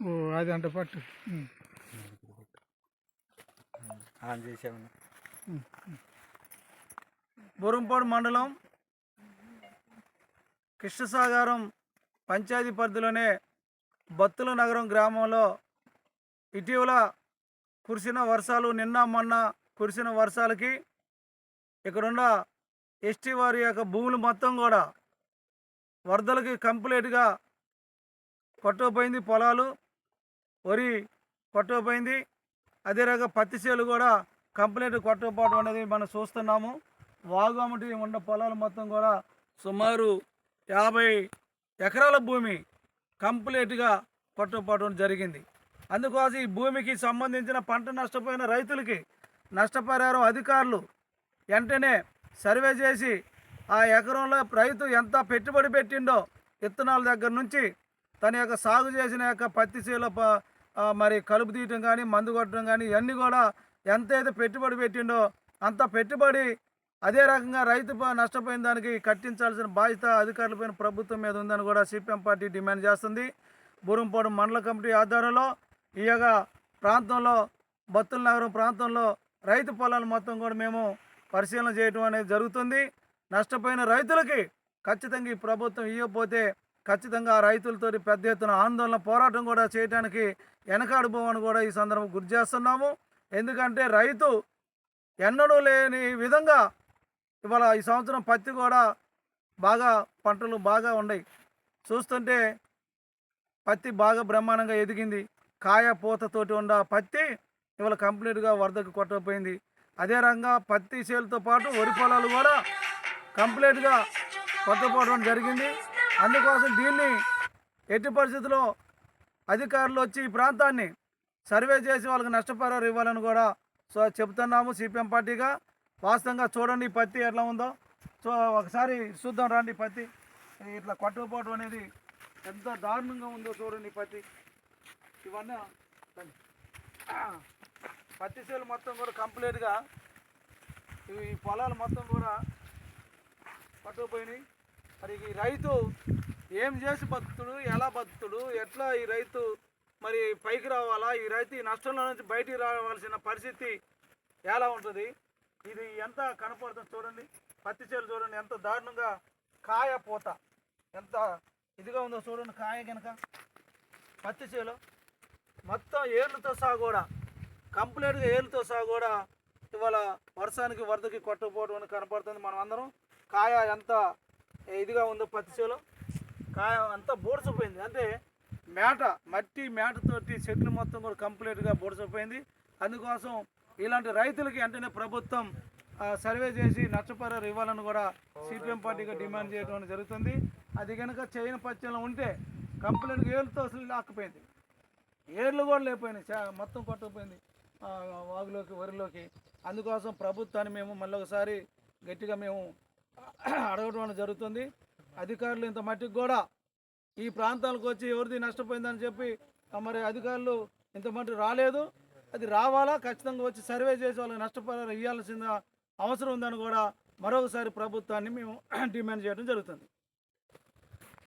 ఓ అది అంట పట్టు. ఆన్ చేసాము. బురంపాడు మండలం కృష్ణసాగరం పంచాయతీ పరిధిలోనే బత్తుల నగరం గ్రామంలో ఇటీవల కురిసిన వర్షాలు, నిన్న మొన్న కురిసిన వర్షాలకి ఇక్కడున్న ఎస్టీ వారి యొక్క భూములు మొత్తం కూడా వరదలకి కంప్లీట్గా కొట్టుకుపోయింది. పొలాలు, వరి కొట్టుకుపోయింది. అదే రకంగా పత్తి చేలు కూడా కంప్లీట్ కొట్టుకుపోవడం అనేది మనం చూస్తున్నాము. వాగుమటి ఉన్న పొలాలు మొత్తం కూడా సుమారు 50 ఎకరాల భూమి కంప్లీట్గా కొట్టుకుపోవడం జరిగింది. అందుకోసం ఈ భూమికి సంబంధించిన పంట నష్టపోయిన రైతులకి నష్టపరిహారం అధికారులు వెంటనే సర్వే చేసి ఆ ఎకరంలో రైతు ఎంత పెట్టుబడి పెట్టిండో విత్తనాల దగ్గర నుంచి తన యొక్క సాగు చేసిన యొక్క పత్తి చేలో మరి కలుపు తీయటం కానీ, మందు కొట్టడం కానీ, ఇవన్నీ కూడా ఎంతైతే పెట్టుబడి పెట్టిండో అంత పెట్టుబడి అదే రకంగా రైతు నష్టపోయిన దానికి కట్టించాల్సిన బాధ్యత అధికారులపైన ప్రభుత్వం మీద ఉందని కూడా సిపిఎం పార్టీ డిమాండ్ చేస్తుంది. బూరంపాడు మండల కమిటీ ఆధ్వర్యంలో ఈ యొక్క ప్రాంతంలో బత్తుల నగరం ప్రాంతంలో రైతు పొలాలు మొత్తం కూడా మేము పరిశీలన చేయడం అనేది జరుగుతుంది. నష్టపోయిన రైతులకి ఖచ్చితంగా ఈ ప్రభుత్వం ఇవ్వకపోతే ఖచ్చితంగా ఆ రైతులతో పెద్ద ఎత్తున ఆందోళన పోరాటం కూడా చేయడానికి వెనకాడిపోవని కూడా ఈ సందర్భం గుర్తు చేస్తున్నాము. ఎందుకంటే రైతు ఎన్నడూ లేని విధంగా ఇవాళ ఈ సంవత్సరం పత్తి కూడా బాగా పంటలు బాగా ఉన్నాయి. చూస్తుంటే పత్తి బాగా బ్రహ్మాండంగా ఎదిగింది. కాయ పూతతోటి ఉన్న పత్తి ఇవాళ కంప్లీట్గా వరదకు కొట్టకపోయింది. అదే రకంగా పత్తి చేలతో పాటు వరి పొలాలు కూడా కంప్లీట్గా కొట్టపోవడం జరిగింది. అందుకోసం దీన్ని ఎట్టి పరిస్థితుల్లో అధికారులు వచ్చి ఈ ప్రాంతాన్ని సర్వే చేసి వాళ్ళకి నష్టపరిహారం ఇవ్వాలని కూడా చెబుతున్నాము సిపిఎం పార్టీగా. వాస్తవంగా చూడండి ఈ పత్తి ఎట్లా ఉందో. ఒకసారి చూద్దాం రండి. పత్తి ఇట్లా కొట్టుకుపోవడం అనేది ఎంత దారుణంగా ఉందో చూడండి. పత్తి ఇవన్నీ పత్తి చేలు మొత్తం కూడా కంప్లీట్గా ఈ పొలాలు మొత్తం కూడా పట్టుకుపోయినాయి. మరి ఈ రైతు ఏం చేసి బతుకుతుడు, ఎలా బతుకుతుడు, ఎట్లా ఈ రైతు మరి పైకి రావాలా, ఈ రైతు ఈ నష్టంలో నుంచి బయటికి రావాల్సిన పరిస్థితి ఎలా ఉంటుంది. ఇది ఎంత కనపడుతుంది చూడండి. పత్తి చేలు చూడండి ఎంత దారుణంగా కాయ పూత ఎంత ఇదిగా ఉందో చూడండి. కాయ కనుక పత్తి చేలు మొత్తం ఏర్లతో సహా కూడా కంప్లీట్గా ఏర్లతో సహా కూడా ఇవాళ వర్షానికి వరదకి కొట్టుకుపోవడం అని కనపడుతుంది. మనం అందరం కాయ ఎంత ఇదిగా ఉందో పత్తి చేలు కాయ అంతా బోడ్చిపోయింది. అంటే మట్టి మేటతోటి చెట్లు మొత్తం కూడా కంప్లీట్గా బోడ్చిపోయింది. అందుకోసం ఇలాంటి రైతులకి వెంటనే ప్రభుత్వం సర్వే చేసి నష్టపరిహారం ఇవ్వాలని కూడా సిపిఎం పార్టీగా డిమాండ్ చేయడం జరుగుతుంది. అది కనుక చేయని పచ్చలో ఉంటే కంప్లీట్గా ఏళ్ళతో అసలు లాక్కుపోయింది. ఏర్లు కూడా లేకపోయినాయి, మొత్తం కొట్టుకుపోయింది వాగులోకి, వరిలోకి. అందుకోసం ప్రభుత్వాన్ని మేము మళ్ళీ ఒకసారి గట్టిగా మేము అడగడం జరుగుతుంది. అధికారులు ఇంత మట్టికి కూడా ఈ ప్రాంతాలకు వచ్చి ఎవరిది నష్టపోయిందని చెప్పి మరి అధికారులు ఇంత మట్టి రాలేదు. అది రావాలా, ఖచ్చితంగా వచ్చి సర్వే చేసి వాళ్ళకి నష్టపరిహారం ఇవ్వాల్సిన అవసరం ఉందని కూడా మరొకసారి ప్రభుత్వాన్ని మేము డిమాండ్ చేయడం జరుగుతుంది.